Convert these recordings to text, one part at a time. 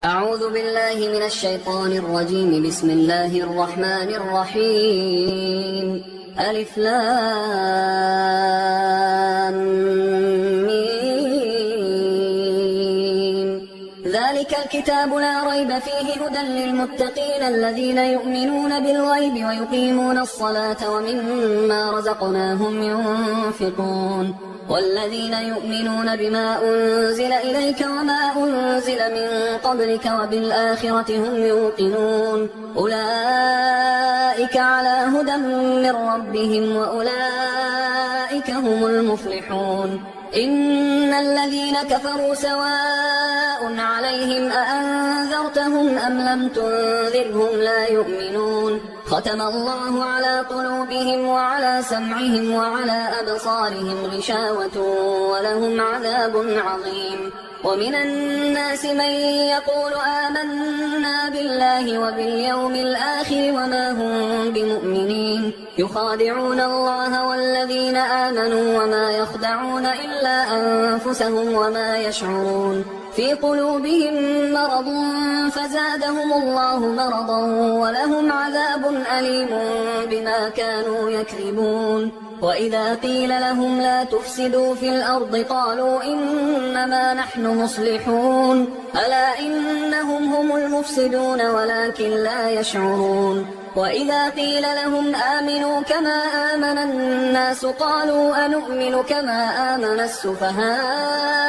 أعوذ بالله من الشيطان الرجيم. بسم الله الرحمن الرحيم. ألف لام ميم. ذلك الكتاب لا ريب فيه هدى للمتقين الذين يؤمنون بالغيب ويقيمون الصلاة ومما رزقناهم ينفقون والذين يؤمنون بما أنزل إليك وما أنزل من قبلك وبالآخرة هم يوقنون أولئك على هدى من ربهم وأولئك هم المفلحون. إن الذين كفروا سواء عليهم أأنذرتهم أم لم تنذرهم لا يؤمنون. ختم الله على قلوبهم وعلى سمعهم وعلى أبصارهم غشاوة ولهم عذاب عظيم. ومن الناس من يقول آمنا بالله وباليوم الآخر وما هم بمؤمنين يخادعون الله والذين آمنوا وما يخدعون إلا أنفسهم وما يشعرون. في قلوبهم مرض فزادهم الله مرضا ولهم عذاب أليم بما كانوا يكذبون. وإذا قيل لهم لا تفسدوا في الأرض قالوا إنما نحن مصلحون ألا إنهم هم المفسدون ولكن لا يشعرون. وإذا قيل لهم آمنوا كما آمن الناس قالوا أنؤمن كما آمن السفهاء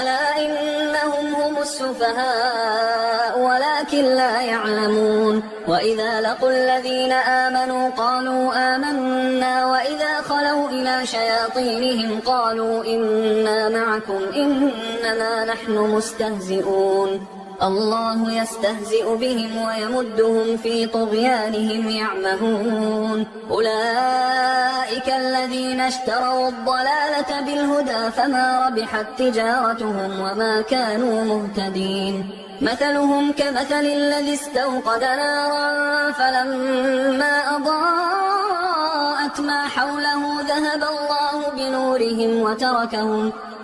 ألا إنهم هم السفهاء ولكن لا يعلمون. وإذا لقوا الذين آمنوا قالوا آمنا وإذا خلوا إلى شياطينهم قالوا إنا معكم إنما نحن مستهزئون. الله يستهزئ بهم ويمدهم في طغيانهم يعمهون. أولئك الذين اشتروا الضلالة بالهدى فما ربحت تجارتهم وما كانوا مهتدين. مثلهم كمثل الذي استوقد نارا فلما أضاءت ما حوله ذهب الله بنورهم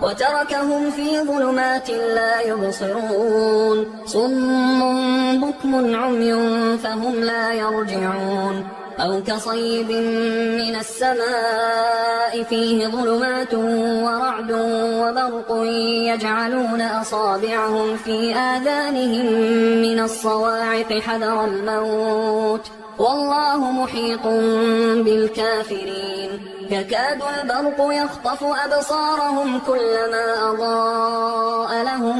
وتركهم في ظلمات لا يبصرون. صم بكم عمي فهم لا يرجعون. أو كصيب من السماء فيه ظلمات ورعد وبرق يجعلون أصابعهم في آذانهم من الصواعق حذر الموت والله محيط بالكافرين. يكاد البرق يخطف أبصارهم كلما أضاء لهم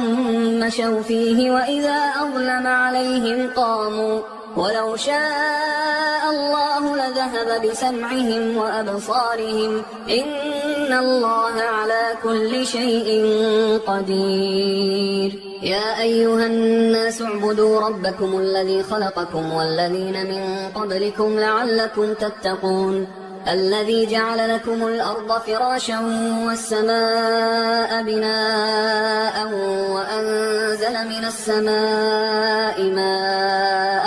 مشوا فيه وإذا أظلم عليهم قاموا ولو شاء الله لذهب بسمعهم وأبصارهم إن الله على كل شيء قدير. يا أيها الناس اعبدوا ربكم الذي خلقكم والذين من قبلكم لعلكم تتقون. الذي جعل لكم الأرض فراشا والسماء بناء وأنزل من السماء ماء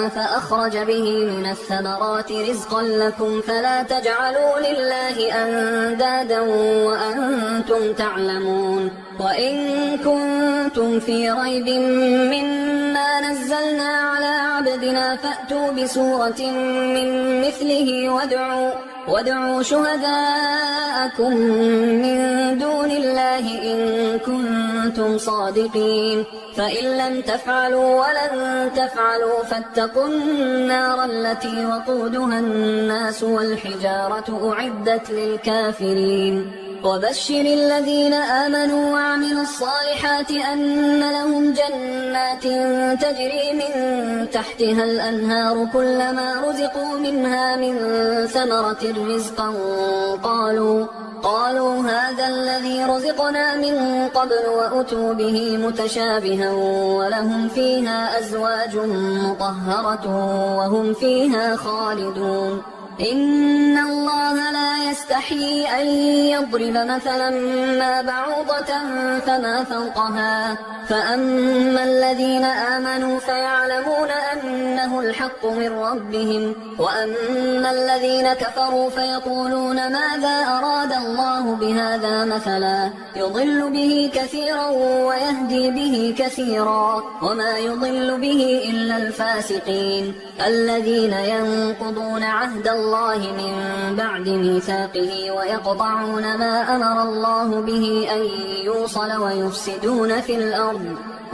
فأخرج به من الثمرات رزقا لكم فلا تجعلوا لله أندادا وأنتم تعلمون. وإن كنتم في ريب مما نزلنا على عبدنا فأتوا بسورة من مثله وادعوا شهداءكم من دون الله إن كنتم صادقين. فإن لم تفعلوا ولن تفعلوا فاتقوا النار التي وقودها الناس والحجارة أعدت للكافرين. وبشر الذين آمنوا وعملوا الصالحات أن لهم جنات تجري من تحتها الأنهار كلما رزقوا منها من ثمرة رزقا قالوا هذا الذي رزقنا من قبل وأتوا به متشابها ولهم فيها أزواج مطهرة وهم فيها خالدون. إن الله لا يستحيي أن يضرب مثلا ما بعوضة فما فوقها فأما الذين آمنوا فيعلمون أنه الحق من ربهم وأما الذين كفروا فيقولون ماذا أراد الله بهذا مثلا يضل به كثيرا ويهدي به كثيرا وما يضل به إلا الفاسقين الذين ينقضون عهد الله من بعد ميثاقه ويقطعون ما أمر الله به أن يوصل ويفسدون في الأرض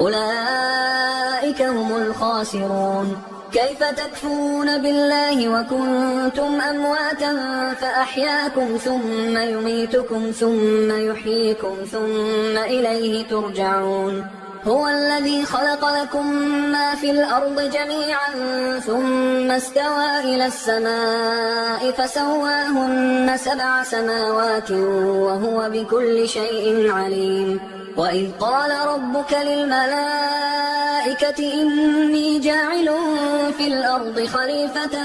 أولئك هم الخاسرون كيف تكفرون بالله وكنتم أمواتا فأحياكم ثم يميتكم ثم يحييكم ثم إليه ترجعون هو الذي خلق لكم ما في الأرض جميعا ثم استوى إلى السماء فسواهن 7 سماوات وهو بكل شيء عليم وإذ قال ربك للملائكة إني جاعل في الأرض خليفة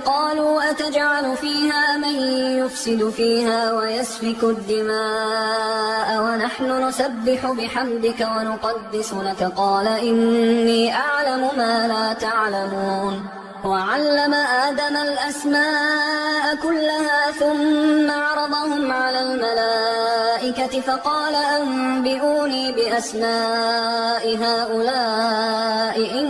قالوا أتجعل فيها من يفسد فيها ويسفك الدماء ونحن نسبح بحمدك ونقدس لك قال إني أعلم ما لا تعلمون وعلم آدم الأسماء كلها ثم عرضهم على الملائكة فقال أنبئوني بأسماء هؤلاء إن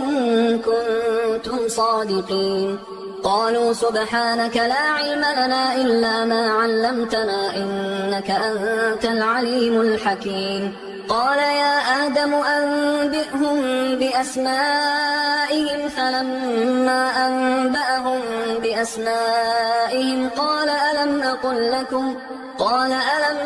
كنتم صادقين قالوا سبحانك لا علم لنا إلا ما علمتنا إنك أنت العليم الحكيم قال يا آدم أنبئهم بأسمائهم فلما أنبأهم بأسمائهم قال ألم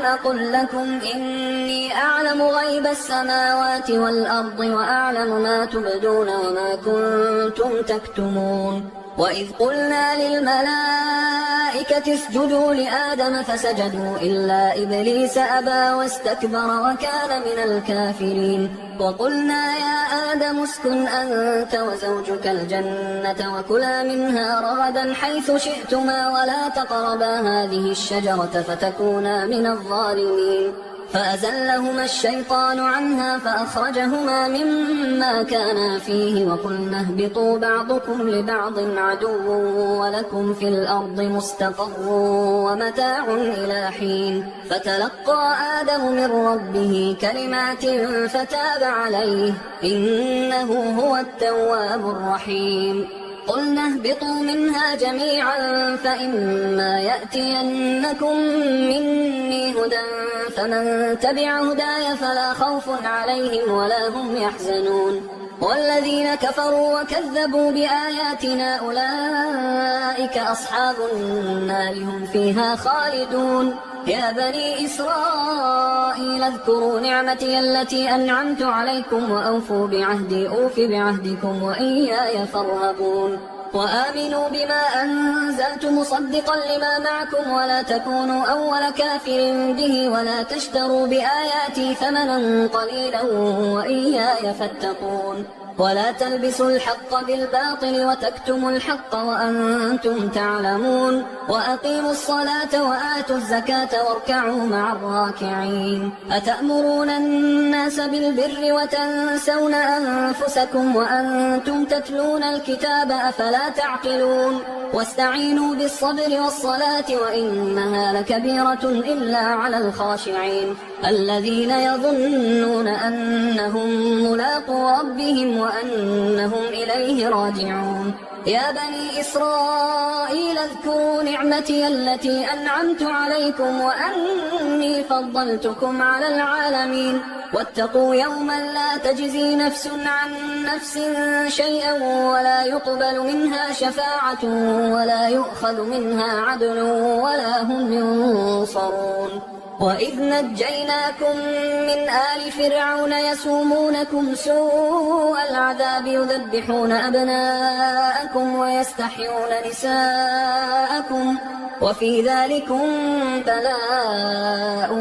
أقل لكم إني أعلم غيب السماوات والأرض وأعلم ما تبدون وما كنتم تكتمون وإذ قلنا للملائكة اسجدوا لآدم فسجدوا إلا إبليس أبى واستكبر وكان من الكافرين وقلنا يا آدم اسكن أنت وزوجك الجنة وكلا منها رغدا حيث شئتما ولا تقربا هذه الشجرة فتكونا من الظالمين فأزلهما الشيطان عنها فأخرجهما مما كانا فيه وقلنا اهبطوا بعضكم لبعض عدو ولكم في الأرض مستقر ومتاع إلى حين فتلقى آدم من ربه كلمات فتاب عليه إنه هو التواب الرحيم قلنا اهبطوا منها جميعا فإما يأتينكم مني هدى فمن تبع هداي فلا خوف عليهم ولا هم يحزنون والذين كفروا وكذبوا بآياتنا أولئك أصحاب النار هم فيها خالدون يا بني إسرائيل اذكروا نعمتي التي أنعمت عليكم وأوفوا بعهدي أوف بعهدكم وإياي فارهبون وآمنوا بما أنزلت مصدقا لما معكم ولا تكونوا أول كافر به ولا تشتروا بآياتي ثمنا قليلا وإياي فاتقون ولا تلبسوا الحق بالباطل وتكتموا الحق وأنتم تعلمون وأقيموا الصلاة وآتوا الزكاة واركعوا مع الراكعين أتأمرون الناس بالبر وتنسون أنفسكم وأنتم تتلون الكتاب أفلا تعقلون واستعينوا بالصبر والصلاة وإنها لكبيرة إلا على الخاشعين الذين يظنون أنهم ملاقو ربهم وأنهم إليه راجعون يا بني إسرائيل اذكروا نعمتي التي أنعمت عليكم وأني فضلتكم على العالمين واتقوا يوما لا تجزي نفس عن نفس شيئا ولا يقبل منها شفاعة ولا يؤخذ منها عدل ولا هم ينصرون وإذ نجيناكم من آل فرعون يسومونكم سوء العذاب يذبحون أبناءكم ويستحيون نساءكم وفي ذلكم بلاء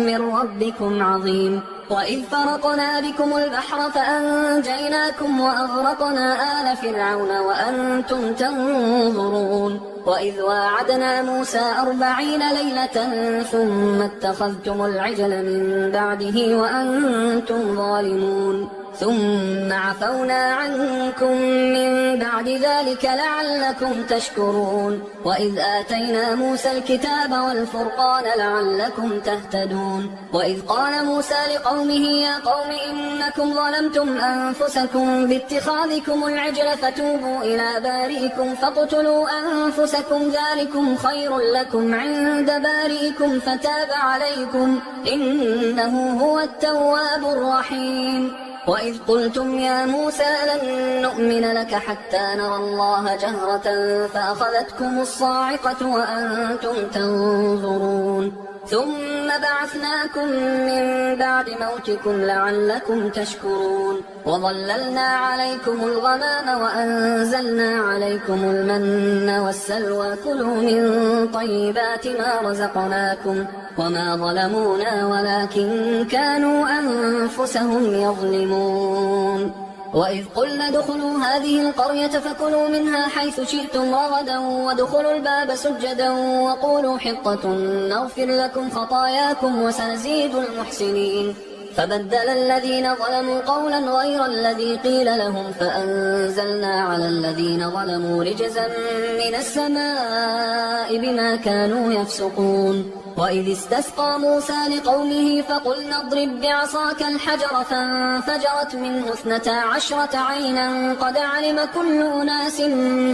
من ربكم عظيم وإذ فرقنا بكم البحر فأنجيناكم وأغرقنا آل فرعون وأنتم تنظرون وإذ واعدنا موسى 40 ليلة ثم اتخذتم العجل من بعده وأنتم ظالمون ثم عفونا عنكم من بعد ذلك لعلكم تشكرون وإذ آتينا موسى الكتاب والفرقان لعلكم تهتدون وإذ قال موسى لقومه يا قوم إنكم ظلمتم أنفسكم باتخاذكم العجل فتوبوا إلى بارئكم فاقتلوا أنفسكم ذلكم خير لكم عند بارئكم فتاب عليكم إنه هو التواب الرحيم وإذ قلتم يا موسى لن نؤمن لك حتى نرى الله جهرة فأخذتكم الصاعقة وأنتم تنظرون ثم بعثناكم من بعد موتكم لعلكم تشكرون وظللنا عليكم الغمام وأنزلنا عليكم المن والسلوى كلوا من طيبات ما رزقناكم وما ظلمونا ولكن كانوا أنفسهم يظلمون وإذ قلنا ادخلوا هذه القرية فكلوا منها حيث شئتم رغدا وادخلوا الباب سجدا وقولوا حطة نغفر لكم خطاياكم وسنزيد المحسنين فبدل الذين ظلموا قولا غير الذي قيل لهم فأنزلنا على الذين ظلموا رجزا من السماء بما كانوا يفسقون وإذ استسقى موسى لقومه فقلنا اضرب بعصاك الحجر فانفجرت منه 12 عينا قد علم كل أناس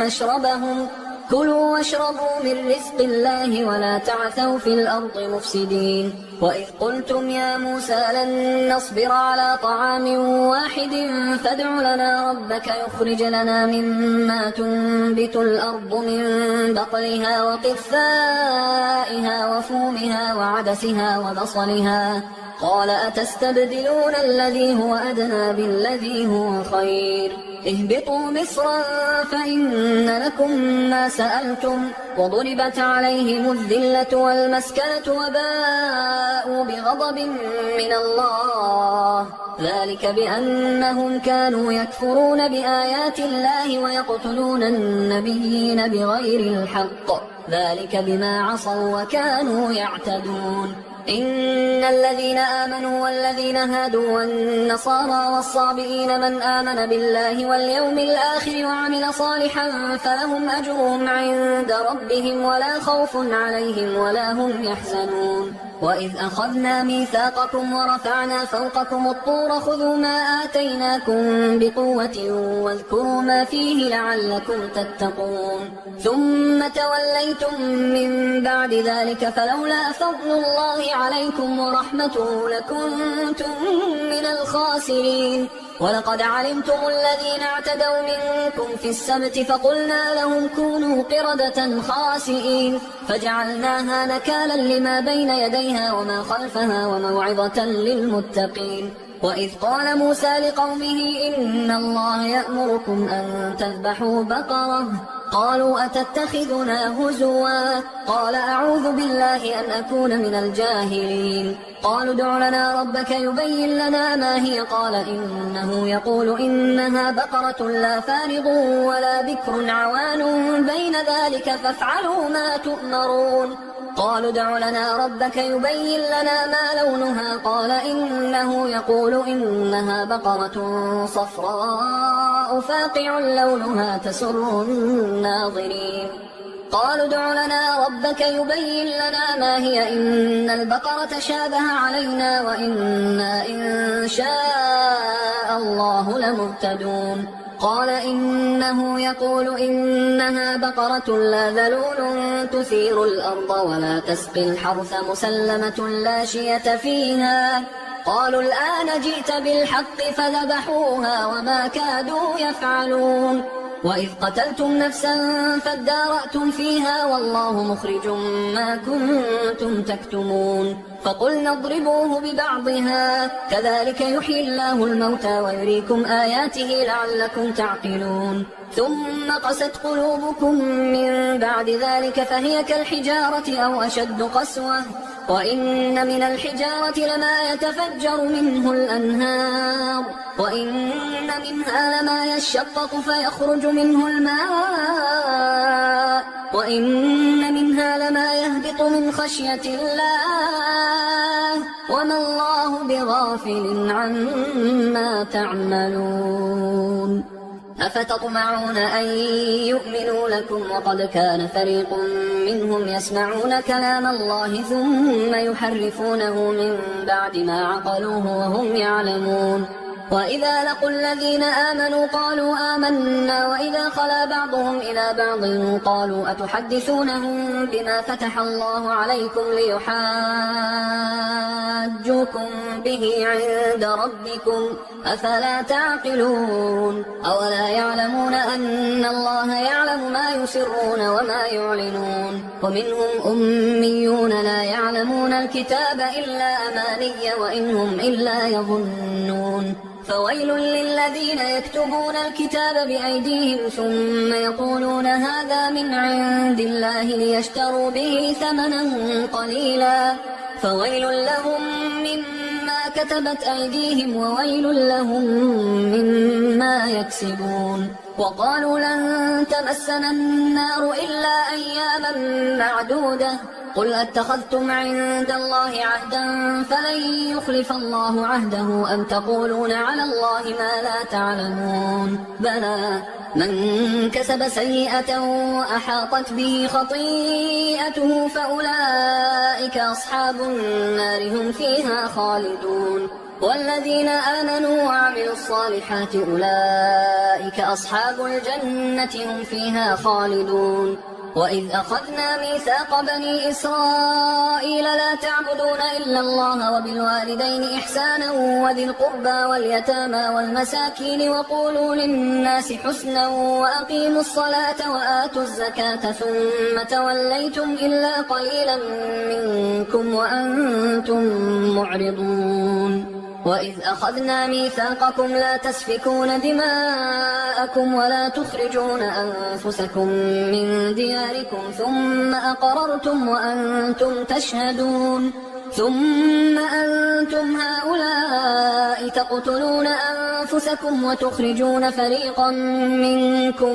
مشربهم كلوا واشربوا من رزق الله ولا تعثوا في الأرض مفسدين وإذ قلتم يا موسى لن نصبر على طعام واحد فادع لنا ربك يخرج لنا مما تنبت الأرض من بقلها وقثائها وفومها وعدسها وبصلها قال أتستبدلون الذي هو أدنى بالذي هو خير اهبطوا مصرا فإن لكم ما سألتم وضربت عليهم الذلة والمسكنة وباءوا بغضب من الله ذلك بأنهم كانوا يكفرون بآيات الله ويقتلون النبيين بغير الحق ذلك بما عصوا وكانوا يعتدون إن الذين آمنوا والذين هادوا والنصارى والصابئين من آمن بالله واليوم الآخر وعمل صالحا فلهم أجرهم عند ربهم ولا خوف عليهم ولا هم يحزنون وإذ أخذنا ميثاقكم ورفعنا فوقكم الطور خذوا ما آتيناكم بقوة واذكروا ما فيه لعلكم تتقون ثم توليتم من بعد ذلك فلولا فضل الله عليكم ورحمته لكنتم من الخاسرين ولقد علمتم الذين اعتدوا منكم في السبت فقلنا لهم كونوا قردة خاسئين فجعلناها نكالا لما بين يديها وما خلفها وموعظة للمتقين وإذ قال موسى لقومه إن الله يأمركم أن تذبحوا بقرة قالوا أتتخذنا هزوا قال أعوذ بالله أن أكون من الجاهلين قالوا ادع لنا ربك يبين لنا ما هي قال إنه يقول إنها بقرة لا فارض ولا بكر عوان بين ذلك فافعلوا ما تؤمرون قالوا ادع لنا ربك يبين لنا ما لونها قال إنه يقول إنها بقرة صفراء فاقع لونها تسر الناظرين قالوا ادع لنا ربك يبين لنا ما هي إن البقرة شابه علينا وإنا إن شاء الله لمهتدون قال إنه يقول إنها بقرة لا ذلول تثير الأرض ولا تسقي الحرث مسلمة لا شية فيها قالوا الآن جئت بالحق فذبحوها وما كادوا يفعلون وإذ قتلتم نفسا فادارأتم فيها والله مخرج ما كنتم تكتمون فقلنا اضربوه ببعضها كذلك يحيي الله الموتى ويريكم آياته لعلكم تعقلون ثم قست قلوبكم من بعد ذلك فهي كالحجارة أو أشد قسوة وإن من الحجارة لما يتفجر منه الأنهار وإن منها لما يشقق فيخرج منه الماء وإن منها لما يهبط من خشية الله وما الله بغافل عما تعملون أفتطمعون أن يؤمنوا لكم وقد كان فريق منهم يسمعون كلام الله ثم يحرفونه من بعد ما عقلوه وهم يعلمون وإذا لقوا الذين آمنوا قالوا آمنا وإذا خلا بعضهم إلى بعض قالوا أتحدثونهم بما فتح الله عليكم ليحاجوكم به عند ربكم أفلا تعقلون أولا يعلمون أن الله يعلم ما يسرون وما يعلنون ومنهم أميون لا يعلمون الكتاب إلا أماني وإنهم إلا يظنون فويل للذين يكتبون الكتاب بأيديهم ثم يقولون هذا من عند الله ليشتروا به ثمنا قليلا فويل لهم مما كتبت أيديهم وويل لهم مما يكسبون وقالوا لن تمسنا النار إلا أياما معدودة قل أتخذتم عند الله عهدا فلن يخلف الله عهده أم تقولون على الله ما لا تعلمون بلى من كسب سيئة وأحاطت به خطيئته فأولئك أصحاب النار هم فيها خالدون والذين آمنوا وعملوا الصالحات أولئك أصحاب الجنة هم فيها خالدون وإذ أخذنا ميثاق بني إسرائيل لا تعبدون إلا الله وبالوالدين إحسانا وذي القربى واليتامى والمساكين وقولوا للناس حسنا وأقيموا الصلاة وآتوا الزكاة ثم توليتم إلا قليلا منكم وأنتم معرضون وإذ أخذنا ميثاقكم لا تسفكون دماءكم ولا تخرجون أنفسكم من دياركم ثم أقررتم وأنتم تشهدون ثم أنتم هؤلاء تقتلون أنفسكم وتخرجون فريقا منكم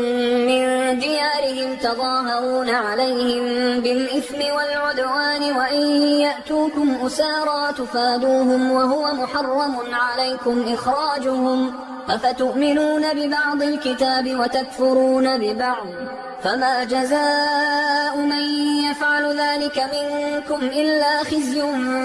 من ديارهم تظاهرون عليهم بالإثم والعدوان وإن يأتوكم أسارى تفادوهم وهو محرم عليكم إخراجهم أفتؤمنون ببعض الكتاب وتكفرون ببعض فما جزاء من يفعل ذلك منكم إلا خزي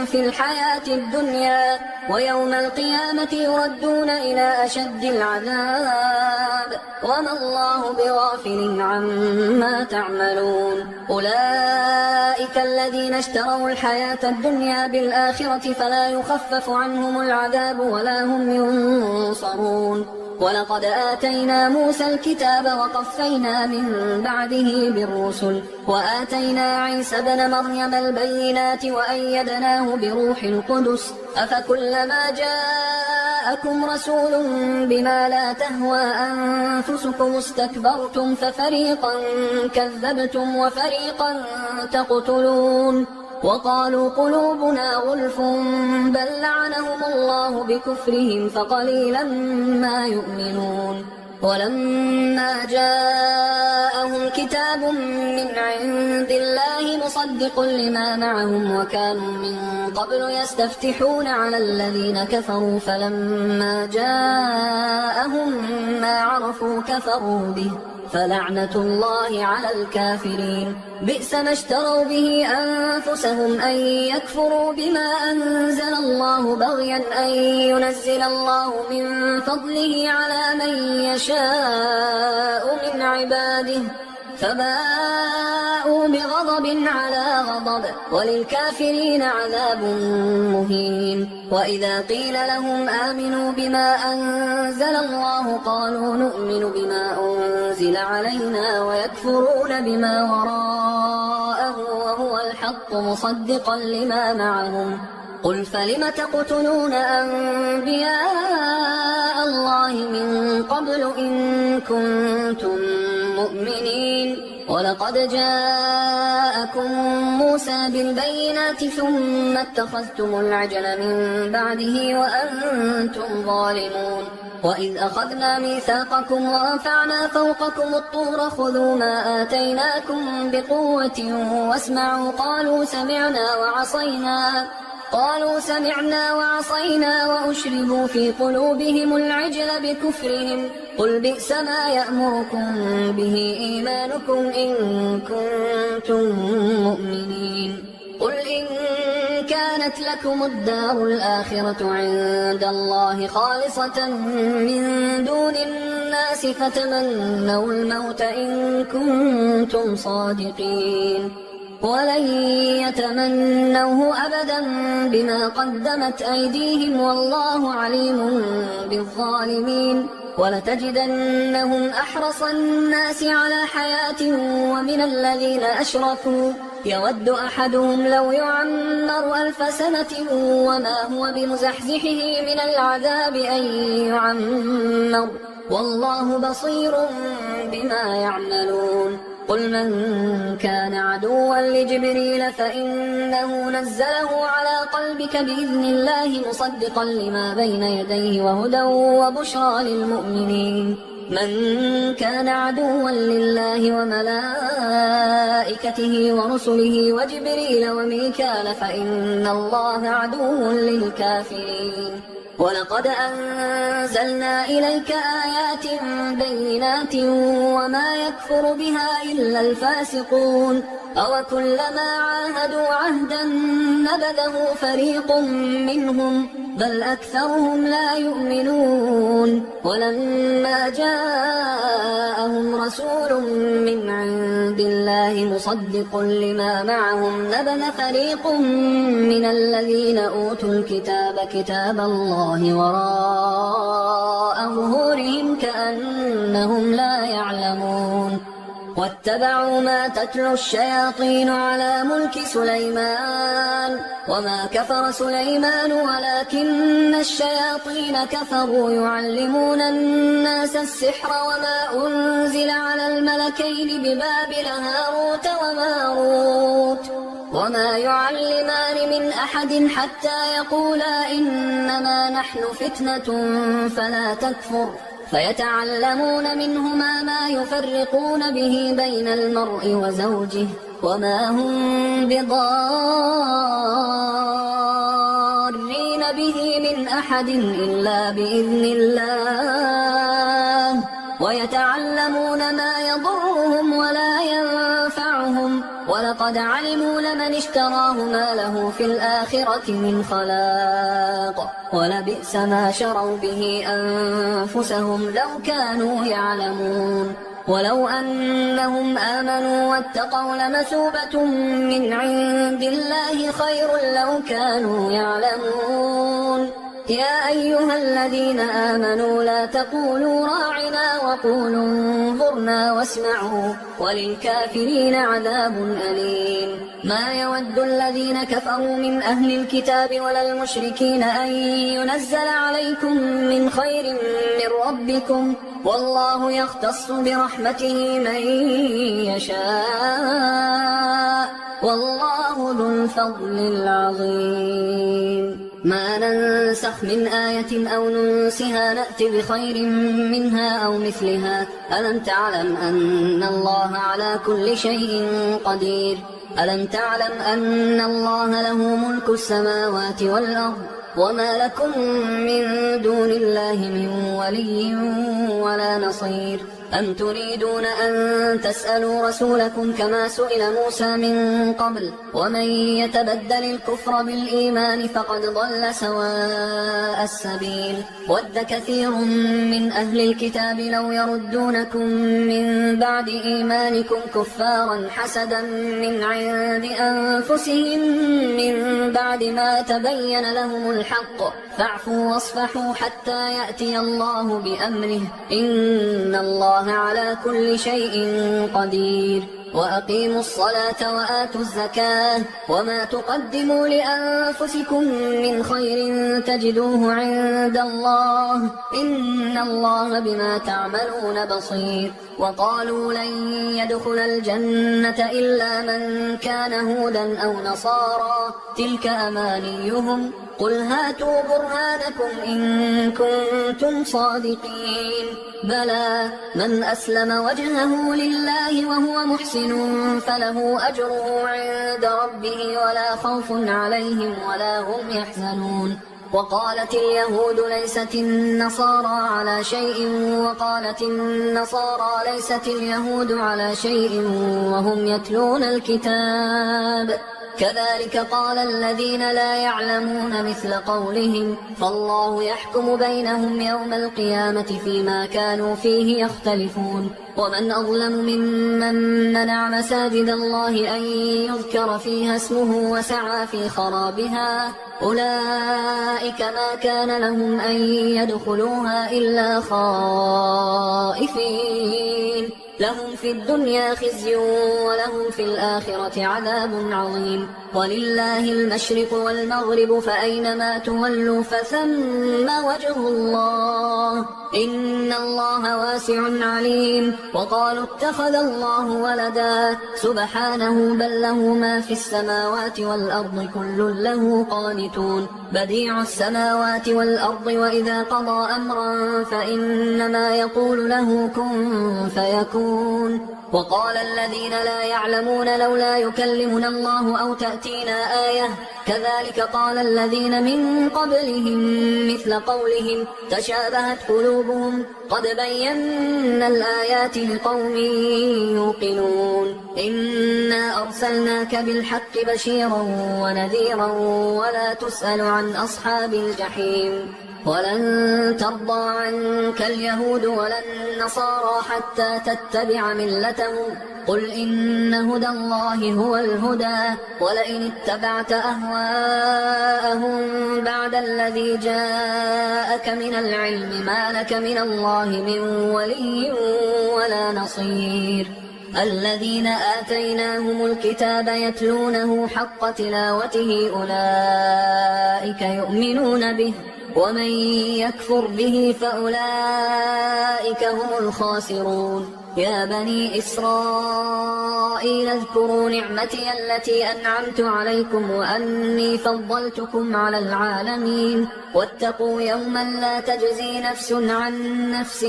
في الحياة الدنيا ويوم القيامة يردون إلى أشد العذاب وما الله بغافل عما تعملون أولئك الذين اشتروا الحياة الدنيا بالآخرة فلا يخفف عنهم العذاب ولا هم ينصرون ولقد آتينا موسى الكتاب وقفينا من بعده بالرسل وآتينا عيسى ابن مريم البينات وأيدناه بروح القدس أفكلما جاءكم رسول بما لا تهوى أنفسكم استكبرتم ففريقا كذبتم وفريقا تقتلون وقالوا قلوبنا غلف بل لعنهم الله بكفرهم فقليلا ما يؤمنون ولما جاءهم كتاب من عند الله مصدق لما معهم وكانوا من قبل يستفتحون على الذين كفروا فلما جاءهم ما عرفوا كفروا به فلعنة الله على الكافرين بئس ما اشتروا به أنفسهم أن يكفروا بما أنزل الله بغيا أن ينزل الله من فضله على من يشاء من عباده فباءوا بغضب على غضب وللكافرين عذاب مهين وإذا قيل لهم آمنوا بما أنزل الله قالوا نؤمن بما أنزل علينا ويكفرون بما وراءه وهو الحق مصدقا لما معهم قل فلم تقتلون أنبياء الله من قبل إن كنتم مؤمنين ولقد جاءكم موسى بالبينات ثم اتخذتم العجل من بعده وأنتم ظالمون وإذ أخذنا ميثاقكم ورفعنا فوقكم الطور خذوا ما آتيناكم بقوة واسمعوا قالوا سمعنا وعصينا وأشربوا في قلوبهم العجل بكفرهم قل بئس ما يأمركم به إيمانكم إن كنتم مؤمنين قل إن كانت لكم الدار الآخرة عند الله خالصة من دون الناس فتمنوا الموت إن كنتم صادقين ولن يتمنوه أبدا بما قدمت أيديهم والله عليم بالظالمين ولتجدنهم أحرص الناس على حياة ومن الذين أشركوا يود أحدهم لو يعمر 1000 سنة وما هو بمزحزحه من العذاب أن يعمر والله بصير بما يعملون قل من كان عدوا لجبريل فإنه نزله على قلبك بإذن الله مصدقا لما بين يديه وهدى وبشرى للمؤمنين من كان عدوا لله وملائكته ورسله وجبريل وميكال فإن الله عدو للكافرين ولقد أنزلنا إليك آيات بينات وما يكفر بها إلا الفاسقون أوكلما عاهدوا عهدا نبذه فريق منهم بل أكثرهم لا يؤمنون ولما جاءهم رسول من عند الله مصدق لما معهم نبذ فريق من الذين أوتوا الكتاب كتاب الله وراء ظهورهم كأنهم لا يعلمون واتبعوا ما تتلو الشياطين على ملك سليمان وما كفر سليمان ولكن الشياطين كفروا يعلمون الناس السحر وما أنزل على الملكين ببابل هاروت وماروت وما يعلمان من أحد حتى يقولا إنما نحن فتنة فلا تكفر فيتعلمون منهما ما يفرقون به بين المرء وزوجه وما هم بضارين به من أحد إلا بإذن الله ويتعلمون ما يضرهم ولا ينفعهم ولقد علموا لمن اشتراه ما له في الآخرة من خلاق ولبئس ما شروا به أنفسهم لو كانوا يعلمون ولو أنهم آمنوا واتقوا لمثوبة من عند الله خير لو كانوا يعلمون يا أيها الذين آمنوا لا تقولوا راعنا وقولوا انظرنا واسمعوا وللكافرين عذاب أليم ما يود الذين كفروا من أهل الكتاب ولا المشركين أن ينزل عليكم من خير من ربكم والله يختص برحمته من يشاء والله ذو الفضل العظيم ما ننسخ من آية أو ننسها نأت بخير منها أو مثلها ألم تعلم أن الله على كل شيء قدير ألم تعلم أن الله له ملك السماوات والأرض وما لكم من دون الله من ولي ولا نصير أم تريدون أن تسألوا رسولكم كما سئل موسى من قبل ومن يتبدل الكفر بالإيمان فقد ضل سواء السبيل ود كثير من أهل الكتاب لو يردونكم من بعد إيمانكم كفارا حسدا من عند أنفسهم من بعد ما تبين لهم الحق فاعفوا واصفحوا حتى يأتي الله بأمره إن الله على كل شيء قدير وأقيموا الصلاة وآتوا الزكاة وما تقدموا لأنفسكم من خير تجدوه عند الله إن الله بما تعملون بصير وقالوا لن يدخل الجنة إلا من كان هودا أو نصارى تلك أمانيهم قل هاتوا برهانكم إن كنتم صادقين بلى من أسلم وجهه لله وهو محسن فله أجره عند ربه ولا خوف عليهم ولا هم يحزنون وقالت اليهود ليست النصارى على شيء وقالت النصارى ليست اليهود على شيء وهم يتلون الكتاب كذلك قال الذين لا يعلمون مثل قولهم فالله يحكم بينهم يوم القيامة فيما كانوا فيه يختلفون ومن أظلم ممن منع مساجد الله أن يذكر فيها اسمه وسعى في خرابها أولئك ما كان لهم أن يدخلوها إلا خائفين لهم في الدنيا خزي ولهم في الآخرة عذاب عظيم ولله المشرق والمغرب فأينما تولوا فثم وجه الله إن الله واسع عليم وقالوا اتخذ الله ولدا سبحانه بل له ما في السماوات والأرض كل له قانتون بديع السماوات والأرض وإذا قضى أمرا فإنما يقول له كن فيكون وقال الذين لا يعلمون لولا يكلمنا الله أو تأتينا آية كذلك قال الذين من قبلهم مثل قولهم تشابهت قلوبهم قد بينا الآيات لقوم يوقنون إنا أرسلناك بالحق بشيرا ونذيرا ولا تسأل عن أصحاب الجحيم ولن ترضى عنك اليهود ولا النصارى حتى تتبع ملتهم قل إن هدى الله هو الهدى ولئن اتبعت أهواءهم بعد الذي جاءك من العلم ما لك من الله من ولي ولا نصير الذين آتيناهم الكتاب يتلونه حق تلاوته أولئك يؤمنون به ومن يكفر به فأولئك هم الخاسرون يا بني إسرائيل اذكروا نعمتي التي أنعمت عليكم وأني فضلتكم على العالمين واتقوا يوما لا تجزي نفس عن نفس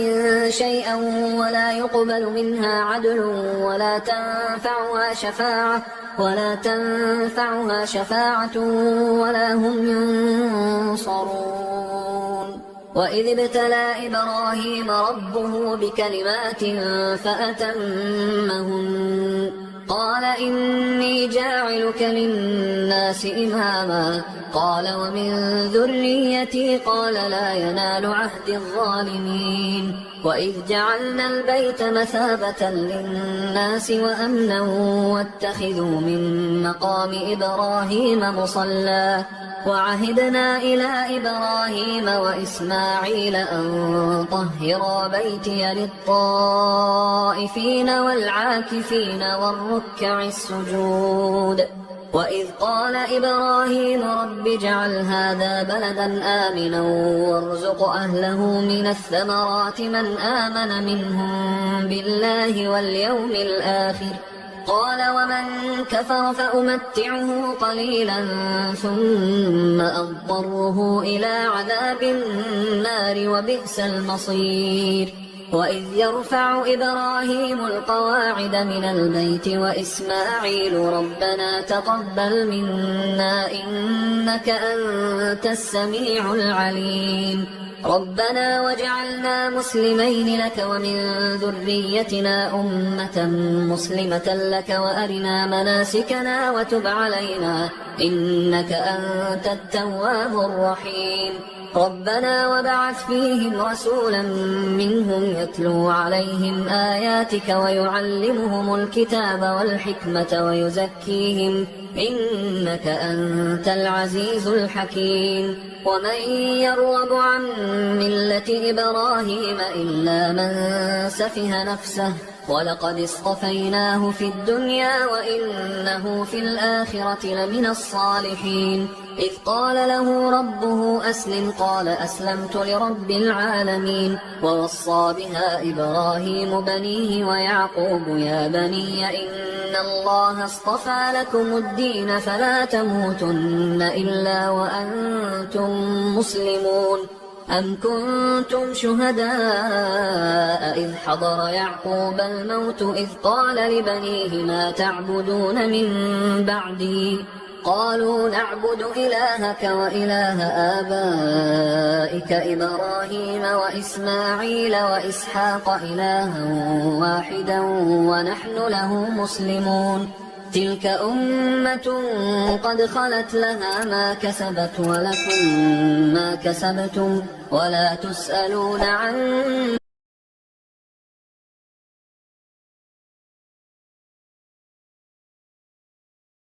شيئا ولا يقبل منها عدل ولا تنفعها شفاعة ولا هم ينصرون وإذ ابتلى إبراهيم ربه بكلمات فأتمهن قال إني جاعلك للناس إماما قال ومن ذريتي قال لا ينال عهد الظالمين وإذ جعلنا البيت مثابة للناس وأمنا واتخذوا من مقام إبراهيم مصلى وعهدنا إلى إبراهيم وإسماعيل أن طهرا بيتي للطائفين والعاكفين والركع السجود وإذ قال إبراهيم رب اجعل هذا بلدا آمنا وارزق أهله من الثمرات من آمن منهم بالله واليوم الآخر قال ومن كفر فأمتعه قليلا ثم أضطره إلى عذاب النار وبئس المصير وإذ يرفع إبراهيم القواعد من البيت وإسماعيل ربنا تقبل منا إنك أنت السميع العليم ربنا واجعلنا مسلمين لك ومن ذريتنا أمة مسلمة لك وأرنا مناسكنا وتب علينا إنك أنت التواب الرحيم ربنا وابعث فيهم رسولا منهم يتلو عليهم آياتك ويعلمهم الكتاب والحكمة ويزكيهم إنك أنت العزيز الحكيم ومن يرغب عن ملة إبراهيم إلا من سفه نفسه ولقد اصطفيناه في الدنيا وإنه في الآخرة لمن الصالحين إذ قال له ربه أسلم قال أسلمت لرب العالمين ووصى بها إبراهيم بنيه ويعقوب يا بني إن الله اصطفى لكم الدين فلا تموتن إلا وأنتم مسلمون أم كنتم شهداء إذ حضر يعقوب الموت إذ قال لبنيه ما تعبدون من بعدي قالوا نعبد إلهك وإله آبائك إبراهيم وإسماعيل وإسحاق إلها واحدا ونحن له مسلمون تلك أمة قد خلت لها ما كسبت ولكم ما كسبتم ولا تسألون عما